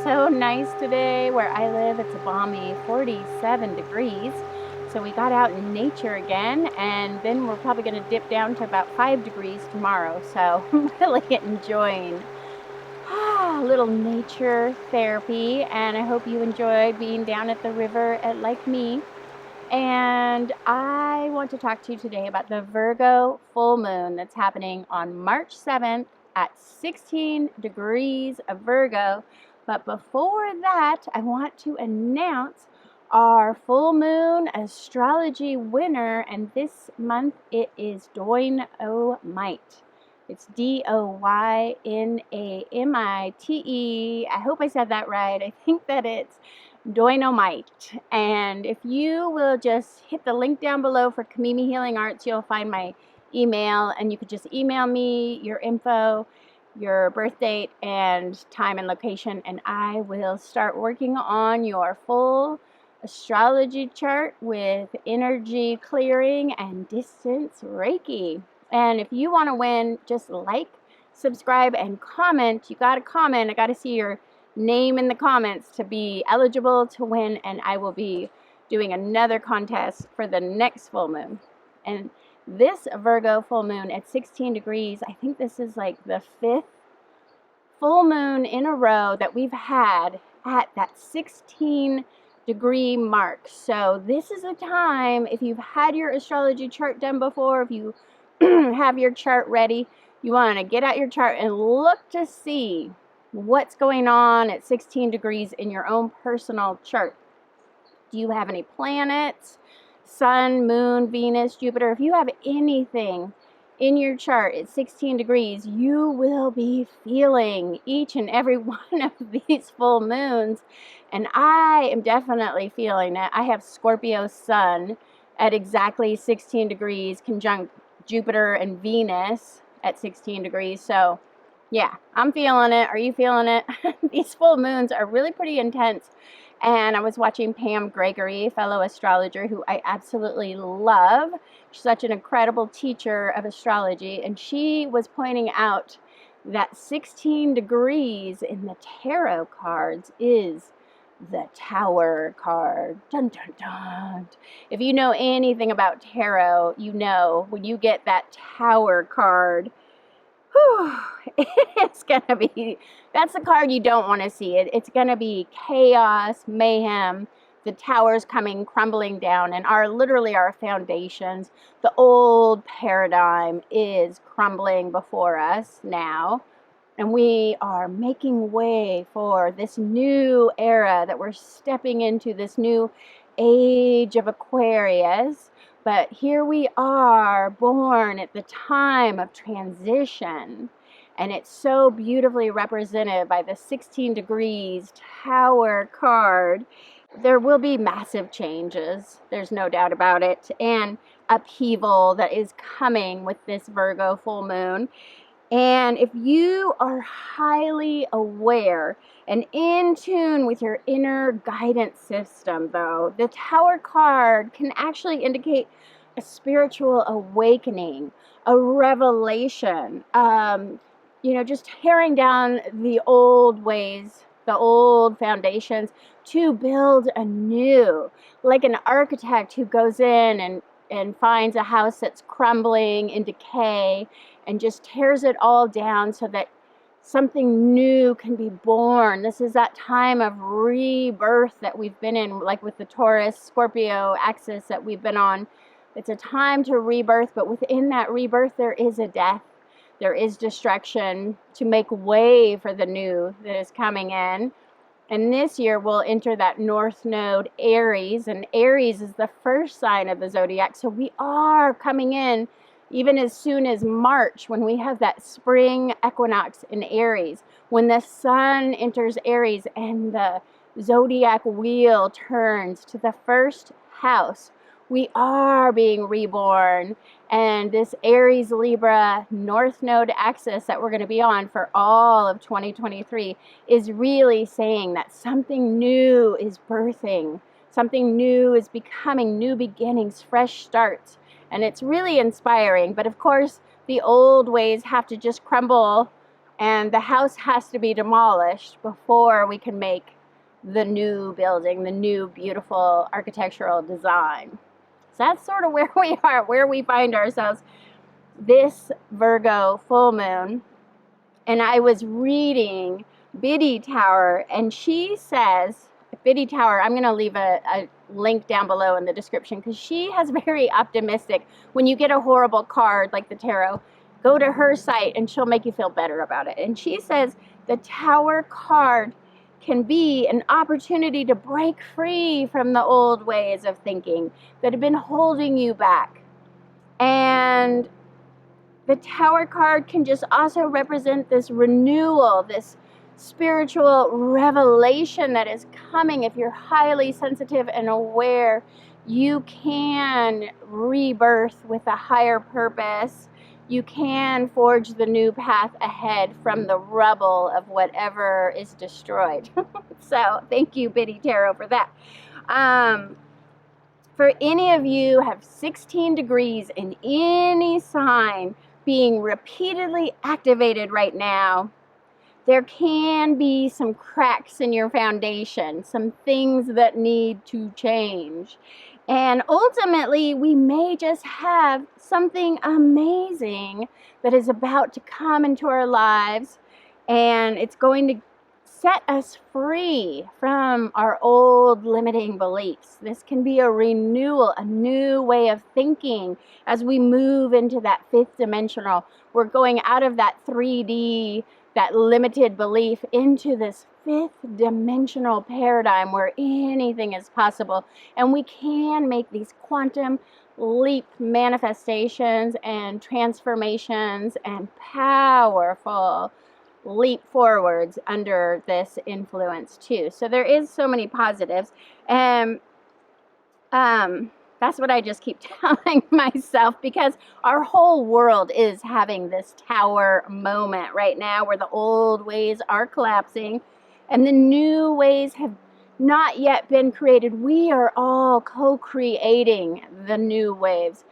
so nice today. Where I live, it's a balmy 47 degrees. So we got out in nature again, and then we're probably going to dip down to about 5 degrees tomorrow. So I'm really enjoying a little nature therapy, and I hope you enjoy being down at the river like me. And I want to talk to you today about the Virgo full moon that's happening on March 7th at 16 degrees of Virgo. But before that, I want to announce our full moon astrology winner. And this month it is Doynomite. It's Doynomite. I hope I said that right. I think that it's Doynomite. And if you will just hit the link down below for Kamimi Healing Arts, you'll find my email, and you could just email me your info, your birth date, and time and location, and I will start working on your full astrology chart with energy clearing and distance Reiki. And if you want to win, just like, subscribe, and comment. You got to comment. I got to see your name in the comments to be eligible to win, and I will be doing another contest for the next full moon. And this Virgo full moon at 16 degrees, I think this is like the 5th full moon in a row that we've had at that 16 degree mark. So this is a time, if you've had your astrology chart done before, if you have your chart ready, you want to get out your chart and look to see what's going on at 16 degrees in your own personal chart. Do you have any planets, sun, moon, Venus, Jupiter? If you have anything in your chart at 16 degrees, you will be feeling each and every one of these full moons. And I am definitely feeling it. I have Scorpio sun at exactly 16 degrees, conjunct Jupiter and Venus at 16 degrees. So yeah, I'm feeling it. Are you feeling it? These full moons are really pretty intense. And I was watching Pam Gregory, fellow astrologer, who I absolutely love. She's such an incredible teacher of astrology. And she was pointing out that 16 degrees in the tarot cards is the Tower card. Dun, dun, dun. If you know anything about tarot, you know when you get that Tower card, it's gonna be, that's the card you don't want to see. It's gonna be chaos, mayhem, the towers coming crumbling down, and literally our foundations, the old paradigm is crumbling before us now, and we are making way for this new era that we're stepping into, this new age of Aquarius. But here we are, born at the time of transition, and it's so beautifully represented by the 16 degrees Tower card. There will be massive changes, there's no doubt about it, and upheaval that is coming with this Virgo full moon. And if you are highly aware and in tune with your inner guidance system, though, the Tower card can actually indicate a spiritual awakening, a revelation, just tearing down the old ways, the old foundations to build anew, like an architect who goes in and finds a house that's crumbling in decay and just tears it all down so that something new can be born. This is that time of rebirth that we've been in, like with the Taurus Scorpio axis that we've been on. It's a time to rebirth, but within that rebirth there is a death, there is destruction to make way for the new that is coming in. And this year we'll enter that North Node Aries, and Aries is the first sign of the zodiac. So we are coming in even as soon as March, when we have that spring equinox in Aries, when the sun enters Aries and the zodiac wheel turns to the first house. We are being reborn, and this Aries Libra North Node axis that we're going to be on for all of 2023 is really saying that something new is birthing, something new is becoming, new beginnings, fresh starts, and it's really inspiring. But of course, the old ways have to just crumble And the house has to be demolished before we can make the new building, the new beautiful architectural design. So that's sort of where we are, where we find ourselves this Virgo full moon. And I was reading Biddy Taror, and she says, Biddy Taror, I'm going to leave a link down below in the description, because she has very optimistic, when you get a horrible card like the tarot, go to her site and she'll make you feel better about it. And she says the Tower card can be an opportunity to break free from the old ways of thinking that have been holding you back. And the Tower card can just also represent this renewal, this spiritual revelation that is coming. If you're highly sensitive and aware, you can rebirth with a higher purpose. You can forge the new path ahead from the rubble of whatever is destroyed. So thank you, Biddy Tarot, for that. For any of you have 16 degrees in any sign being repeatedly activated right now, there can be some cracks in your foundation, some things that need to change. And ultimately, we may just have something amazing that is about to come into our lives, and it's going to set us free from our old limiting beliefs. This can be a renewal, a new way of thinking as we move into that fifth dimensional. We're going out of that 3D, that limited belief, into this fifth dimensional paradigm where anything is possible, and we can make these quantum leap manifestations and transformations and powerful leap forwards under this influence too. So there is so many positives, and that's what I just keep telling myself, because our whole world is having this Tower moment right now where the old ways are collapsing and the new ways have not yet been created. We are all co-creating the new waves,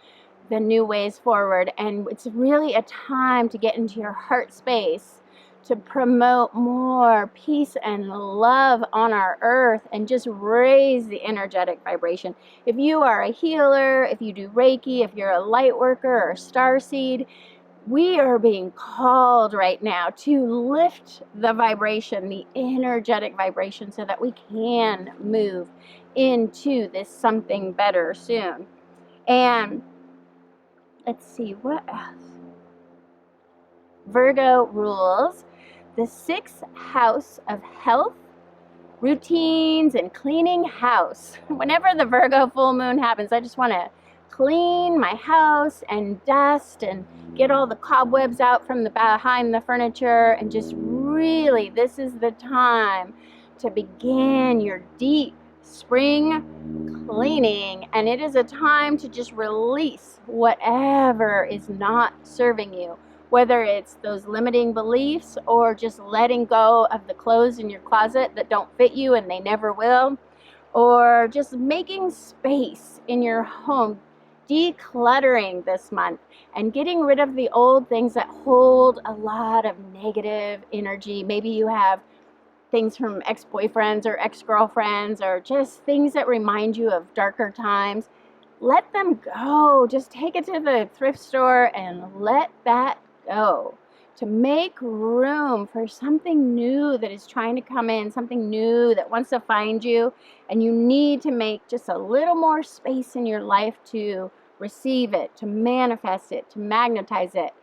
the new ways forward, and it's really a time to get into your heart space, to promote more peace and love on our earth and just raise the energetic vibration. If you are a healer, if you do Reiki, if you're a light worker or starseed, we are being called right now to lift the vibration, the energetic vibration, so that we can move into this something better soon. And let's see, what else? Virgo rules the 6th house of health, routines, and cleaning house. Whenever the Virgo full moon happens, I just want to clean my house and dust and get all the cobwebs out from behind the furniture, and just really, this is the time to begin your deep spring cleaning, and it is a time to just release whatever is not serving you. Whether it's those limiting beliefs or just letting go of the clothes in your closet that don't fit you and they never will, or just making space in your home, decluttering this month and getting rid of the old things that hold a lot of negative energy. Maybe you have things from ex-boyfriends or ex-girlfriends, or just things that remind you of darker times. Let them go. Just take it to the thrift store and let that go, to make room for something new that is trying to come in, something new that wants to find you, and you need to make just a little more space in your life to receive it, to manifest it, to magnetize it.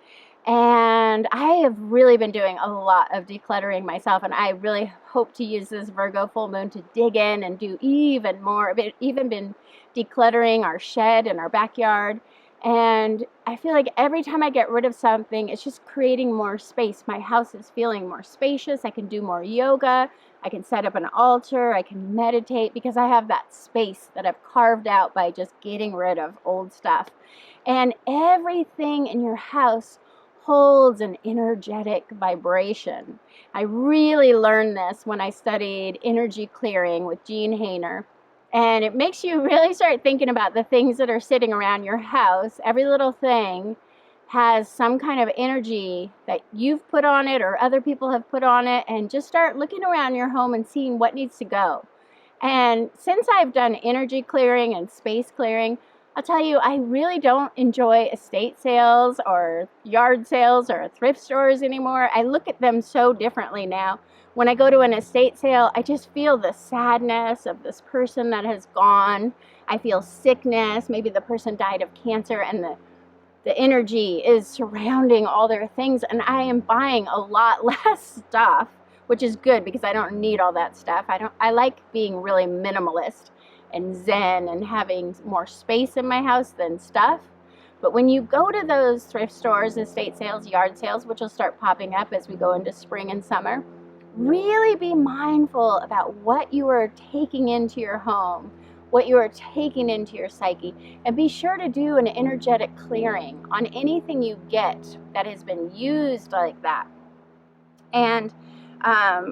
And I have really been doing a lot of decluttering myself, and I really hope to use this Virgo full moon to dig in and do even more. I've even been decluttering our shed and our backyard. And I feel like every time I get rid of something, it's just creating more space. My house is feeling more spacious. I can do more yoga. I can set up an altar. I can meditate, because I have that space that I've carved out by just getting rid of old stuff. And everything in your house holds an energetic vibration. I really learned this when I studied energy clearing with Jean Hainer. And it makes you really start thinking about the things that are sitting around your house. Every little thing has some kind of energy that you've put on it or other people have put on it, and just start looking around your home and seeing what needs to go. And since I've done energy clearing and space clearing, I'll tell you, I really don't enjoy estate sales or yard sales or thrift stores anymore. I look at them so differently now. When I go to an estate sale, I just feel the sadness of this person that has gone. I feel sickness. Maybe the person died of cancer, and the energy is surrounding all their things, and I am buying a lot less stuff, which is good because I don't need all that stuff. I like being really minimalist and zen and having more space in my house than stuff. But when you go to those thrift stores, estate sales, yard sales, which will start popping up as we go into spring and summer, really be mindful about what you are taking into your home, what you are taking into your psyche, and be sure to do an energetic clearing on anything you get that has been used like that. And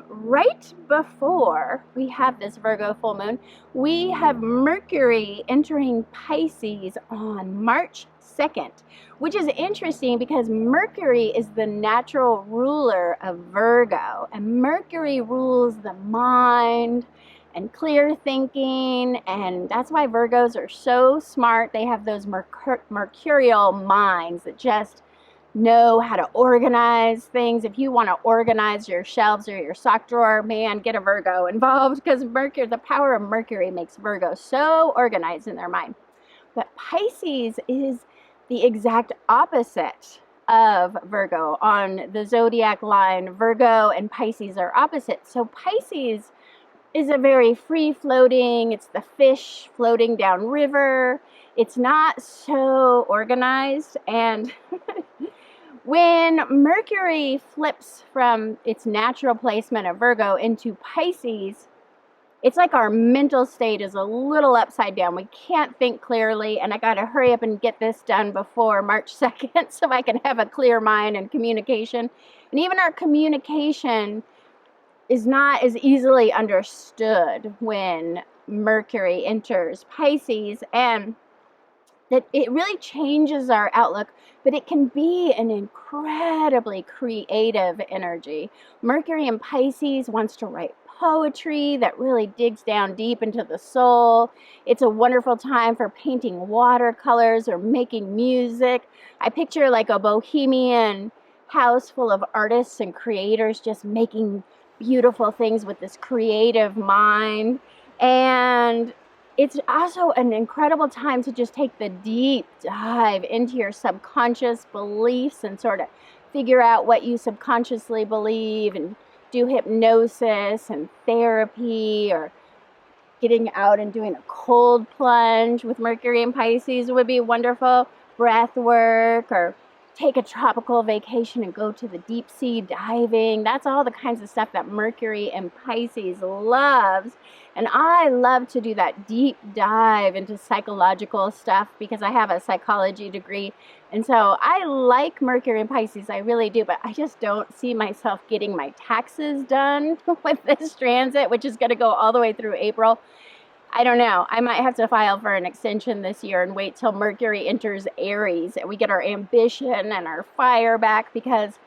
right before we have this Virgo full moon, we have Mercury entering Pisces on March 2nd, which is interesting because Mercury is the natural ruler of Virgo, and Mercury rules the mind and clear thinking, and that's why Virgos are so smart. They have those mercurial minds that just know how to organize things. If you want to organize your shelves or your sock drawer, man, get a Virgo involved, because Mercury, the power of Mercury makes Virgo so organized in their mind. But Pisces is the exact opposite of Virgo. On the zodiac line, Virgo and Pisces are opposite. So Pisces is a very free-floating, it's the fish floating downriver. It's not so organized, and when Mercury flips from its natural placement of Virgo into Pisces, it's like our mental state is a little upside down. We can't think clearly, and I got to hurry up and get this done before March 2nd so I can have a clear mind and communication. And even our communication is not as easily understood when Mercury enters Pisces, and that it really changes our outlook, but it can be an incredibly creative energy. Mercury in Pisces wants to write poetry that really digs down deep into the soul. It's a wonderful time for painting watercolors or making music. I picture like a bohemian house full of artists and creators just making beautiful things with this creative mind. And it's also an incredible time to just take the deep dive into your subconscious beliefs and sort of figure out what you subconsciously believe, and do hypnosis and therapy, or getting out and doing a cold plunge with Mercury in Pisces would be wonderful. Breath work, or take a tropical vacation and go to the deep sea diving. That's all the kinds of stuff that Mercury in Pisces loves. And I love to do that deep dive into psychological stuff because I have a psychology degree. And so I like Mercury in Pisces, I really do, but I just don't see myself getting my taxes done with this transit, which is going to go all the way through April. I don't know. I might have to file for an extension this year and wait till Mercury enters Aries and we get our ambition and our fire back, because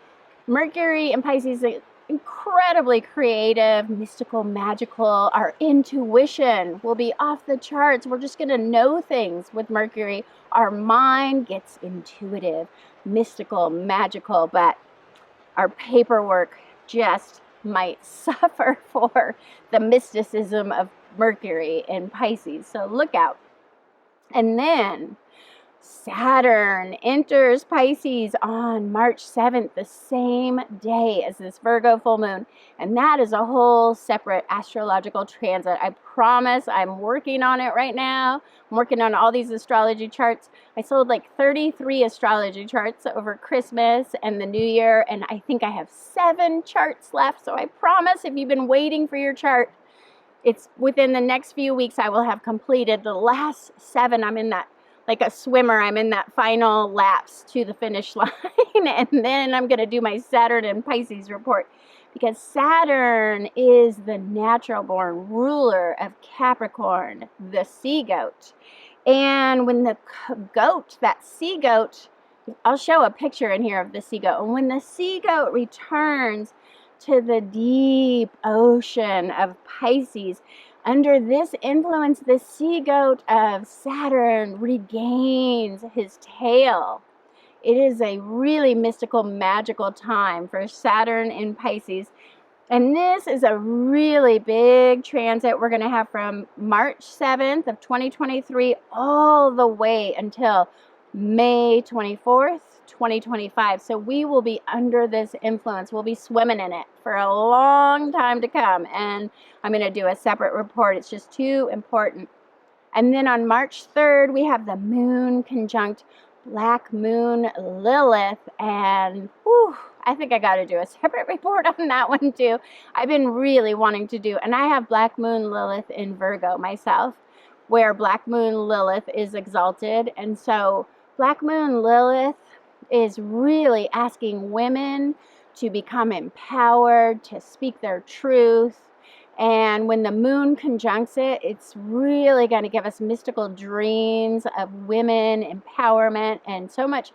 Mercury in Pisces is incredibly creative, mystical, magical. Our intuition will be off the charts. We're just going to know things with Mercury. Our mind gets intuitive, mystical, magical, but our paperwork just might suffer for the mysticism of Mercury in Pisces. So look out. And then Saturn enters Pisces on March 7th, the same day as this Virgo full moon. And that is a whole separate astrological transit. I promise I'm working on it right now. I'm working on all these astrology charts. I sold like 33 astrology charts over Christmas and the New Year, and I think I have 7 charts left. So I promise, if you've been waiting for your chart, it's within the next few weeks I will have completed the last 7. I'm in that, like a swimmer, I'm in that final laps to the finish line. And then I'm going to do my Saturn and Pisces report, because Saturn is the natural born ruler of Capricorn, the sea goat. And when the goat, that sea goat, I'll show a picture in here of the sea goat. And when the sea goat returns to the deep ocean of Pisces, under this influence, the sea goat of Saturn regains his tail. It is a really mystical, magical time for Saturn in Pisces. And this is a really big transit we're going to have from March 7th of 2023 all the way until May 24th, 2025. So we will be under this influence. We'll be swimming in it for a long time to come. And I'm going to do a separate report. It's just too important. And then on March 3rd, we have the moon conjunct Black Moon Lilith. And whew, I think I got to do a separate report on that one too. I've been really wanting to do, and I have Black Moon Lilith in Virgo myself, where Black Moon Lilith is exalted. And so Black Moon Lilith is really asking women to become empowered, to speak their truth. And when the moon conjuncts it, it's really going to give us mystical dreams of women empowerment and so much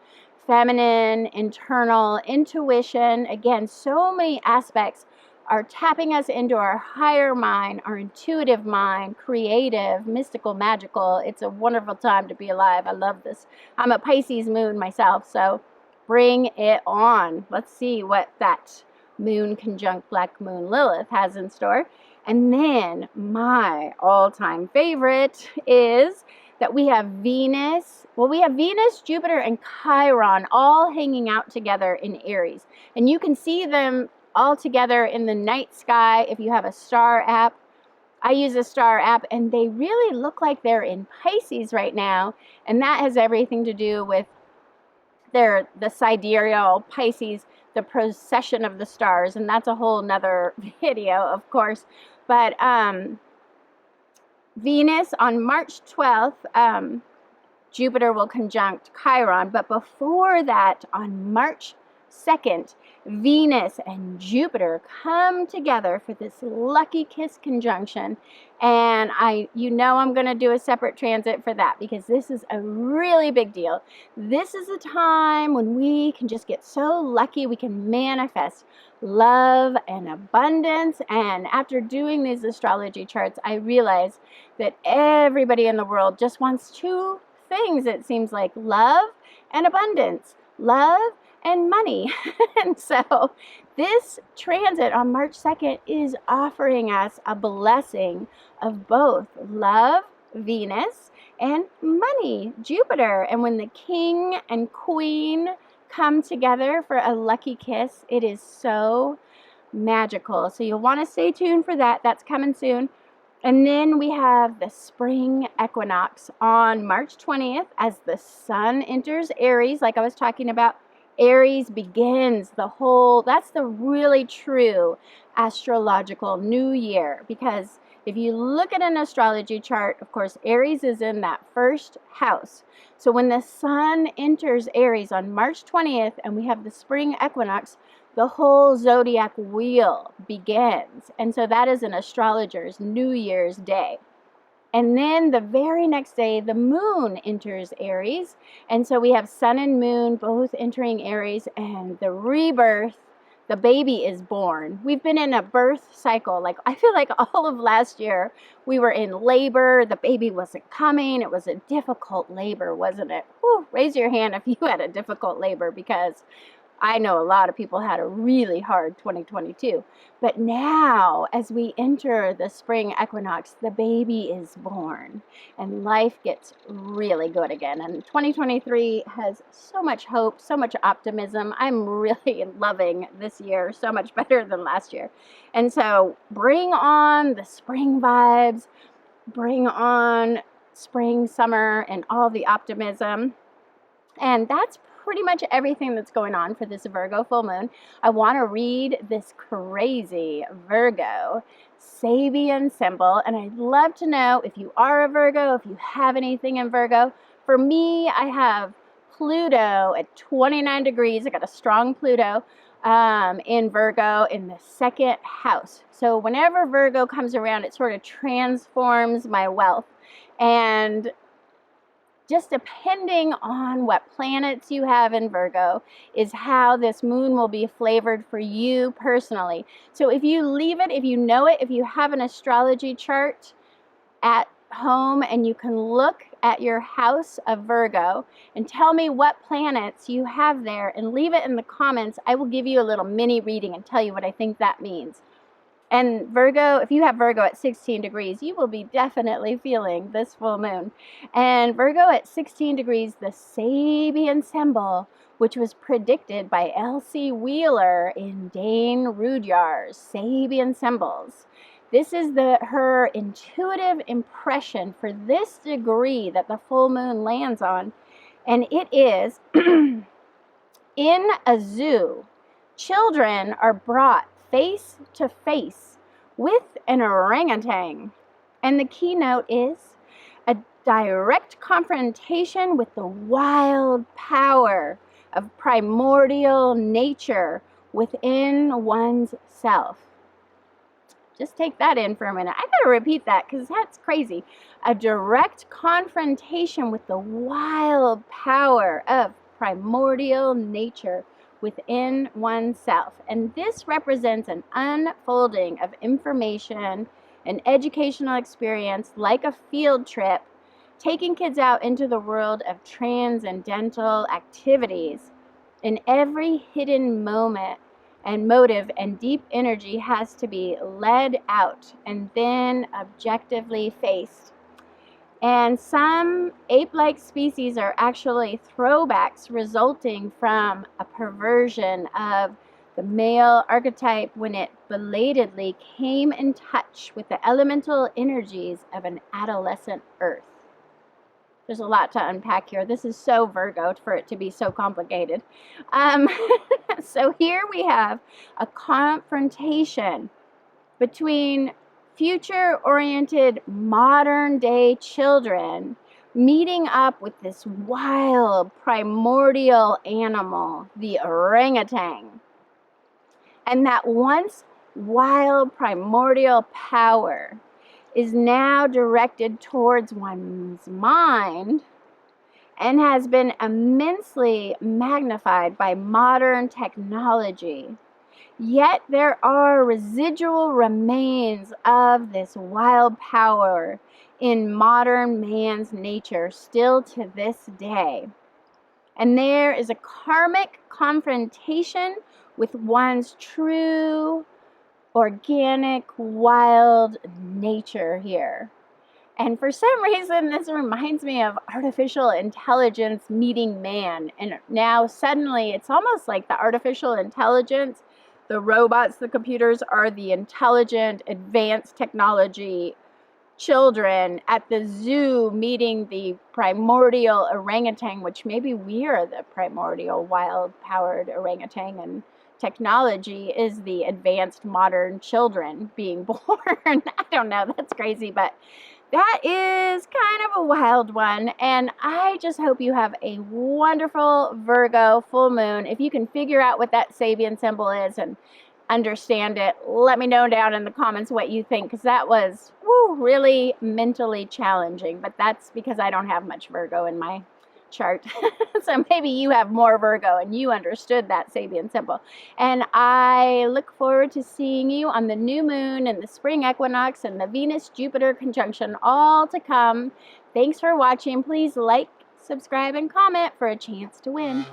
feminine, internal intuition. Again, so many aspects are tapping us into our higher mind, our intuitive mind, creative, mystical, magical. It's a wonderful time to be alive. I love this. I'm a Pisces moon myself, so bring it on. Let's see what that moon conjunct Black Moon Lilith has in store. And then my all-time favorite is that we have Venus. Well, we have Venus, Jupiter, and Chiron all hanging out together in Aries. And you can see them all together in the night sky if you have a star app. I use a star app, and they really look like they're in Pisces right now. And that has everything to do with the sidereal Pisces, the procession of the stars. And that's a whole nother video, of course. But Venus on March 12th, Jupiter will conjunct Chiron. But before that, on March 2nd, Venus and Jupiter come together for this lucky kiss conjunction. And I'm going to do a separate transit for that because this is a really big deal. This is a time when we can just get so lucky we can manifest love and abundance. And after doing these astrology charts, I realized that everybody in the world just wants two things, it seems like: love and abundance, love and money. And so this transit on March 2nd is offering us a blessing of both love, Venus, and money, Jupiter. And when the king and queen come together for a lucky kiss, it is so magical. So you'll want to stay tuned for that. That's coming soon. And then we have the spring equinox on March 20th as the sun enters Aries, like I was talking about. Aries begins that's the really true astrological new year, because if you look at an astrology chart, of course, Aries is in that first house. So when the sun enters Aries on March 20th and we have the spring equinox, the whole zodiac wheel begins. And so that is an astrologer's New Year's Day. And then the very next day, the moon enters Aries. And so we have sun and moon both entering Aries, and the rebirth, the baby is born. We've been in a birth cycle. Like, I feel like all of last year we were in labor. The baby wasn't coming. It was a difficult labor, wasn't it? Whew, raise your hand if you had a difficult labor, because I know a lot of people had a really hard 2022. But now, as we enter the spring equinox, the baby is born and life gets really good again. And 2023 has so much hope, so much optimism. I'm really loving this year so much better than last year. And so bring on the spring vibes, bring on spring, summer, and all the optimism. And that's pretty much everything that's going on for this Virgo full moon. I want to read this crazy Virgo Sabian symbol, and I'd love to know if you are a Virgo, if you have anything in Virgo. For me, I have Pluto at 29 degrees. I got a strong Pluto in Virgo in the second house. So whenever Virgo comes around, it sort of transforms my wealth. And just depending on what planets you have in Virgo is how this moon will be flavored for you personally. So if you leave it, if you know it, if you have an astrology chart at home and you can look at your house of Virgo and tell me what planets you have there and leave it in the comments, I will give you a little mini reading and tell you what I think that means. And Virgo, if you have Virgo at 16 degrees, you will be definitely feeling this full moon. And Virgo at 16 degrees, the Sabian symbol, which was predicted by Elsie Wheeler in Dane Rudyard's Sabian Symbols. This is her intuitive impression for this degree that the full moon lands on. And it is, in a zoo, children are brought face to face with an orangutan. And the keynote is a direct confrontation with the wild power of primordial nature within one's self. Just take that in for a minute. I gotta repeat that because that's crazy. A direct confrontation with the wild power of primordial nature within oneself. And this represents an unfolding of information, an educational experience like a field trip, taking kids out into the world of transcendental activities. In every hidden moment and motive and deep energy has to be led out and then objectively faced. And some ape-like species are actually throwbacks resulting from a perversion of the male archetype when it belatedly came in touch with the elemental energies of an adolescent Earth. There's a lot to unpack here. This is so Virgo for it to be so complicated. So here we have a confrontation between future-oriented modern-day children meeting up with this wild primordial animal, the orangutan. And that once wild primordial power is now directed towards one's mind and has been immensely magnified by modern technology. Yet there are residual remains of this wild power in modern man's nature still to this day. And there is a karmic confrontation with one's true, organic, wild nature here. And for some reason, this reminds me of artificial intelligence meeting man. And now suddenly it's almost like the artificial intelligence, the robots, the computers are the intelligent, advanced technology children at the zoo meeting the primordial orangutan, which maybe we are the primordial wild-powered orangutan, and technology is the advanced modern children being born. I don't know, that's crazy, but that is kind of a wild one. And I just hope you have a wonderful Virgo full moon. If you can figure out what that Sabian symbol is and understand it, let me know down in the comments what you think, because that was really mentally challenging. But that's because I don't have much Virgo in my chart. So maybe you have more Virgo and you understood that Sabian symbol. And I look forward to seeing you on the new moon and the spring equinox and the Venus-Jupiter conjunction, all to come. Thanks for watching. Please like, subscribe, and comment for a chance to win.